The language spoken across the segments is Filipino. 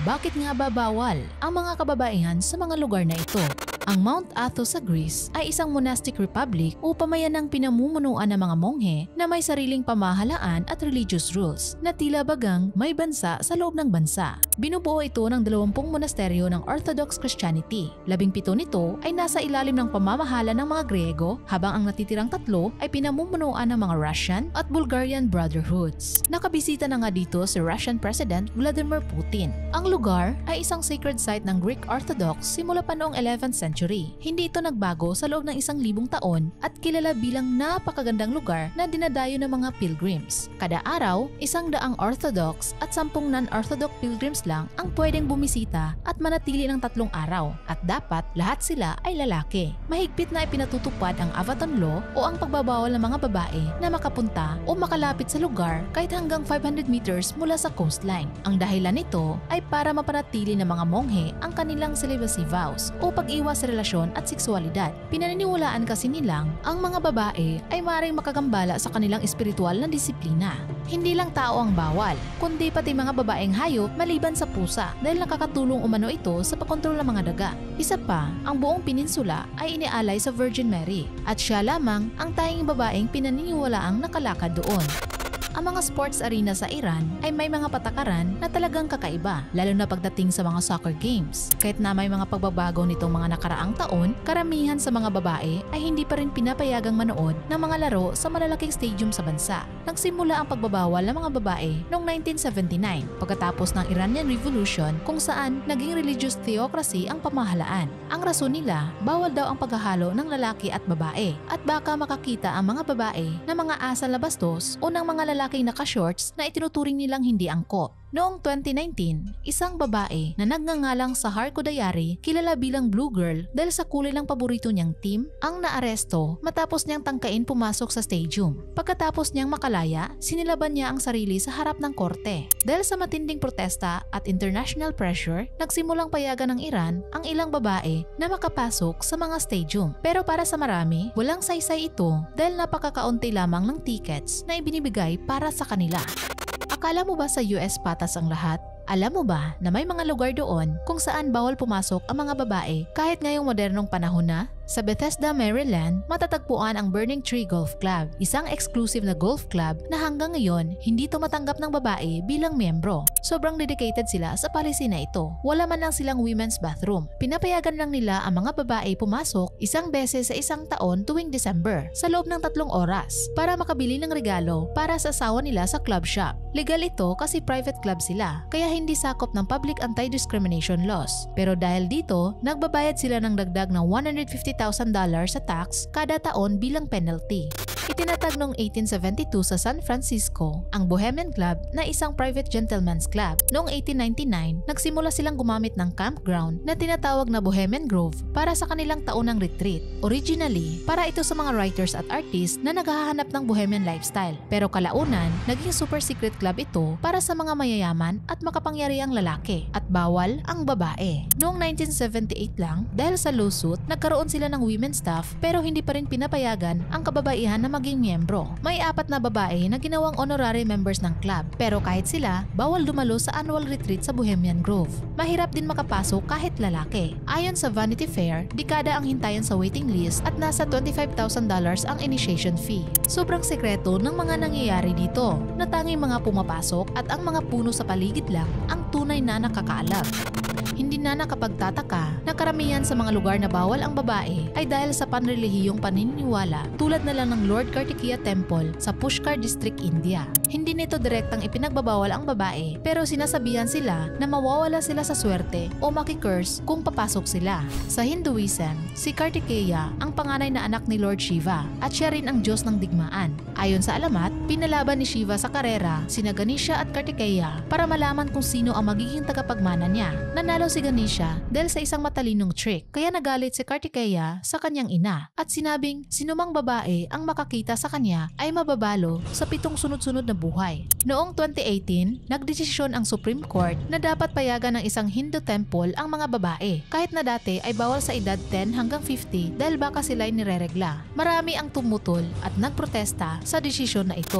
Bakit nga ba bawal ang mga kababaihan sa mga lugar na ito? Ang Mount Athos sa Greece ay isang monastic republic o pamayanang pinamumunuan ng mga monghe na may sariling pamahalaan at religious rules na tila bagang may bansa sa loob ng bansa. Binubuo ito ng 20 monasteryo ng Orthodox Christianity. 17 nito ay nasa ilalim ng pamamahala ng mga Griego habang ang natitirang 3 ay pinamumunuan ng mga Russian at Bulgarian Brotherhoods. Nakabisita na nga dito si Russian President Vladimir Putin. Ang lugar ay isang sacred site ng Greek Orthodox simula pa noong 11th century. Hindi ito nagbago sa loob ng 1,000 taon at kilala bilang napakagandang lugar na dinadayo ng mga pilgrims. Kada araw, 100 Orthodox at 10 non-Orthodox pilgrims lang ang pwedeng bumisita at manatili ng 3 araw at dapat lahat sila ay lalaki. Mahigpit na ipinatutupad ang Avaton Law o ang pagbabawal ng mga babae na makapunta o makalapit sa lugar kahit hanggang 500 meters mula sa coastline. Ang dahilan nito ay para mapanatili ng mga monghe ang kanilang celibacy vows o pag-iwas sa relasyon at seksualidad. Pinaniniwalaan kasi nilang ang mga babae ay maaaring makagambala sa kanilang espiritual na disiplina. Hindi lang tao ang bawal, kundi pati mga babaeng hayop maliban sa pusa dahil nakakatulong umano ito sa pagkontrol ng mga daga. Isa pa, ang buong peninsula ay inialay sa Virgin Mary at siya lamang ang tanging babaeng pinaniniwalaang nakalakad doon. Ang mga sports arena sa Iran ay may mga patakaran na talagang kakaiba, lalo na pagdating sa mga soccer games. Kahit na may mga pagbabago nitong mga nakaraang taon, karamihan sa mga babae ay hindi pa rin pinapayagang manood ng mga laro sa malalaking stadium sa bansa. Nagsimula ang pagbabawal ng mga babae noong 1979 pagkatapos ng Iranian Revolution kung saan naging religious theocracy ang pamahalaan. Ang rason nila, bawal daw ang paghahalo ng lalaki at babae at baka makakita ang mga babae na mga asal na bastos o ng mga lalaking naka-shorts na itinuturing nilang hindi angkop. Noong 2019, isang babae na nagngangalang Sahar Khodayari, kilala bilang Blue Girl dahil sa kulay ng paborito niyang team, ang naaresto matapos niyang tangkain pumasok sa stadium. Pagkatapos niyang makalaya, sinilaban niya ang sarili sa harap ng korte. Dahil sa matinding protesta at international pressure, nagsimulang payagan ng Iran ang ilang babae na makapasok sa mga stadium. Pero para sa marami, walang saysay ito dahil napakakaunti lamang ng tickets na ibinibigay para sa kanila. Akala mo ba sa US patas ang lahat? Alam mo ba na may mga lugar doon kung saan bawal pumasok ang mga babae kahit ngayong modernong panahon na? Sa Bethesda, Maryland, matatagpuan ang Burning Tree Golf Club, isang exclusive na golf club na hanggang ngayon hindi tumatanggap ng babae bilang miyembro. Sobrang dedicated sila sa policy na ito. Wala man lang silang women's bathroom. Pinapayagan lang nila ang mga babae pumasok 1 beses sa isang taon tuwing December sa loob ng 3 oras para makabili ng regalo para sa asawa nila sa club shop. Legal ito kasi private club sila, kaya hindi sakop ng public anti-discrimination laws. Pero dahil dito, nagbabayad sila ng dagdag ng $150,000 sa tax kada taon bilang penalty. Itinatag noong 1872 sa San Francisco ang Bohemian Club na isang private gentleman's club. Noong 1899, nagsimula silang gumamit ng campground na tinatawag na Bohemian Grove para sa kanilang taunang retreat. Originally, para ito sa mga writers at artists na naghahanap ng bohemian lifestyle. Pero kalaunan, naging super secret club ito para sa mga mayayaman at makapangyarihang lalaki at bawal ang babae. Noong 1978 lang, dahil sa lawsuit, nagkaroon sila ng women's staff pero hindi pa rin pinapayagan ang kababaihan na maging miyembro. May 4 na babae na ginawang honorary members ng club pero kahit sila, bawal dumalo sa annual retreat sa Bohemian Grove. Mahirap din makapasok kahit lalaki. Ayon sa Vanity Fair, dekada ang hintayan sa waiting list at nasa $25,000 ang initiation fee. Sobrang sekreto ng mga nangyayari dito na tanging mga pumapasok at ang mga puno sa paligid lang ang tunay na nakakaalam. Hindi na nakapagtataka na karamihan sa mga lugar na bawal ang babae ay dahil sa panrelihiyong paniniwala tulad na lang ng Lord Kartikeya Temple sa Pushkar District, India. Hindi nito direktang ipinagbabawal ang babae pero sinasabihan sila na mawawala sila sa swerte o makikurse kung papasok sila. Sa Hinduism, si Kartikeya ang panganay na anak ni Lord Shiva at siya rin ang Diyos ng digmaan. Ayon sa alamat, pinalaban ni Shiva sa karera sina Ganesha at Kartikeya para malaman kung sino ang magiging tagapagmana niya. Nanalo si Ganesha dahil sa isang matalinong trick kaya nagalit si Kartikeya sa kanyang ina at sinabing sinumang babae ang makakita sa kanya ay mababalo sa 7 sunod-sunod na buhay. Noong 2018, nagdesisyon ang Supreme Court na dapat payagan ng isang Hindu temple ang mga babae kahit na dati ay bawal sa edad 10 hanggang 50 dahil baka sila'y nireregla. Marami ang tumutol at nagprotesta sa desisyon na ito.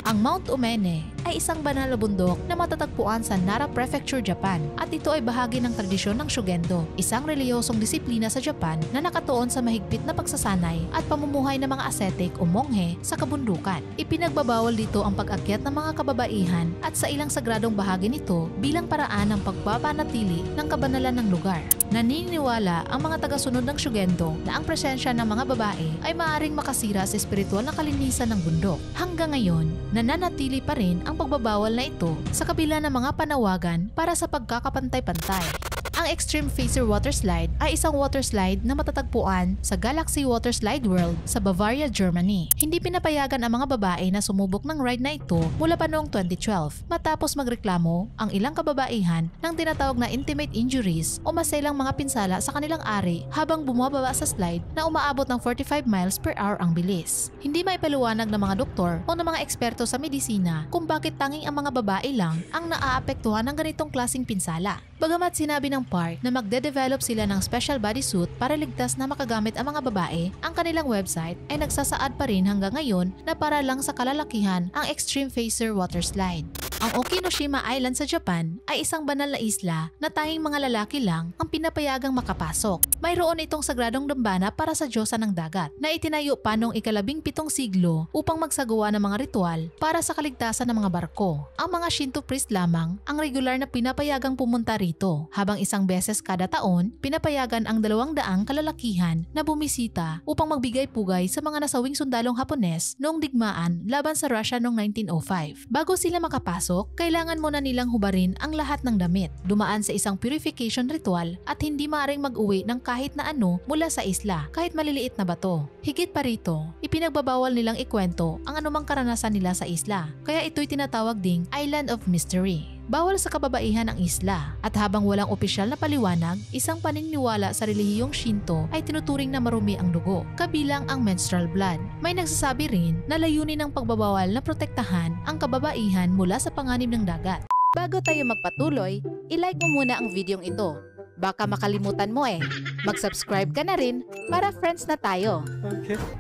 Ang Mount Umene ay isang banal na bundok na matatagpuan sa Nara Prefecture, Japan, at ito ay bahagi ng tradisyon ng Shugendo, isang relihiyosong disiplina sa Japan na nakatuon sa mahigpit na pagsasanay at pamumuhay ng mga ascetic o monghe sa kabundukan. Ipinagbabawal dito ang pag-akyat ng mga kababaihan at sa ilang sagradong bahagi nito bilang paraan ng pagpapanatili ng kabanalan ng lugar. Naniniwala ang mga tagasunod ng Shugendo na ang presensya ng mga babae ay maaaring makasira sa espiritual na kalinisan ng bundok. Hanggang ngayon, nananatili pa rin ang pagbabawal na ito sa kabila ng mga panawagan para sa pagkakapantay-pantay. Ang Extreme Phaser Water Slide ay isang water slide na matatagpuan sa Galaxy Water Slide World sa Bavaria, Germany. Hindi pinapayagan ang mga babae na sumubok ng ride na ito mula pa noong 2012 matapos magreklamo ang ilang kababaihan ng tinatawag na intimate injuries o maselang mga pinsala sa kanilang ari habang bumababa sa slide na umaabot ng 45 miles per hour ang bilis. Hindi maipaliwanag ng mga doktor o ng mga eksperto sa medisina kung bakit tanging ang mga babae lang ang naaapektuhan ng ganitong klaseng pinsala. Bagamat sinabi ng park na magde-develop sila ng special bodysuit para ligtas na makagamit ang mga babae, ang kanilang website ay nagsasaad pa rin hanggang ngayon na para lang sa kalalakihan ang Extreme Phaser Water Slide. Ang Okinoshima Island sa Japan ay isang banal na isla na tanging mga lalaki lang ang pinapayagang makapasok. Mayroon itong sagradong dambana para sa diyosa ng dagat na itinayo pa noong ika-17 siglo upang magsagawa ng mga ritual para sa kaligtasan ng mga barko. Ang mga Shinto priest lamang ang regular na pinapayagang pumunta rito, habang isang beses kada taon pinapayagan ang 200 kalalakihan na bumisita upang magbigay pugay sa mga nasawing sundalong Hapones noong digmaan laban sa Russia noong 1905. Bago sila makapasok, kailangan muna nilang hubarin ang lahat ng damit, dumaan sa isang purification ritual at hindi maaaring mag-uwi ng kahit na ano mula sa isla, kahit maliliit na bato. Higit pa rito, ipinagbabawal nilang ikwento ang anumang karanasan nila sa isla, kaya ito'y tinatawag ding Island of Mystery. Bawal sa kababaihan ang isla, at habang walang opisyal na paliwanag, isang paniniwala sa relihiyong Shinto ay tinuturing na marumi ang dugo, kabilang ang menstrual blood. May nagsasabi rin na layunin ng pagbabawal na protektahan ang kababaihan mula sa panganib ng dagat. Bago tayo magpatuloy, i-like mo muna ang videong ito. Baka makalimutan mo eh. Mag-subscribe ka na rin para friends na tayo.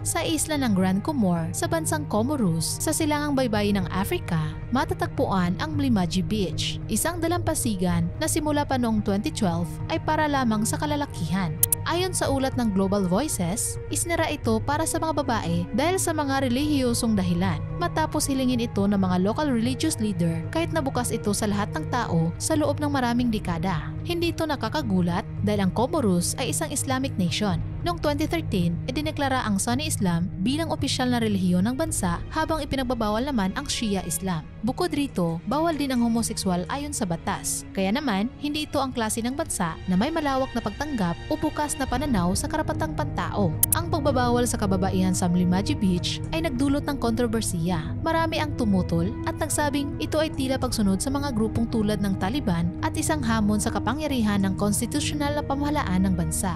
Sa isla ng Grand Comore sa bansang Comoros sa silangang baybayin ng Africa, matatagpuan ang Mlimaji Beach, isang dalampasigan na simula pa noong 2012 ay para lamang sa kalalakihan. Ayon sa ulat ng Global Voices, isinara ito para sa mga babae dahil sa mga relihiyosong dahilan, matapos hilingin ito ng mga local religious leader kahit nabukas ito sa lahat ng tao sa loob ng maraming dekada. Hindi ito nakakagulat dahil ang Comoros ay isang Islamic nation. Noong 2013, idineklara ang Sunni Islam bilang opisyal na relihiyon ng bansa habang ipinagbabawal naman ang Shia Islam. Bukod rito, bawal din ang homosekswal ayon sa batas. Kaya naman, hindi ito ang klase ng bansa na may malawak na pagtanggap o bukas na pananaw sa karapatang pantao. Ang pagbabawal sa kababaihan sa Mlimaji Beach ay nagdulot ng kontrobersiya. Marami ang tumutol at nagsabing ito ay tila pagsunod sa mga grupong tulad ng Taliban at isang hamon sa kapangyarihan ng konstitusyonal na pamahalaan ng bansa.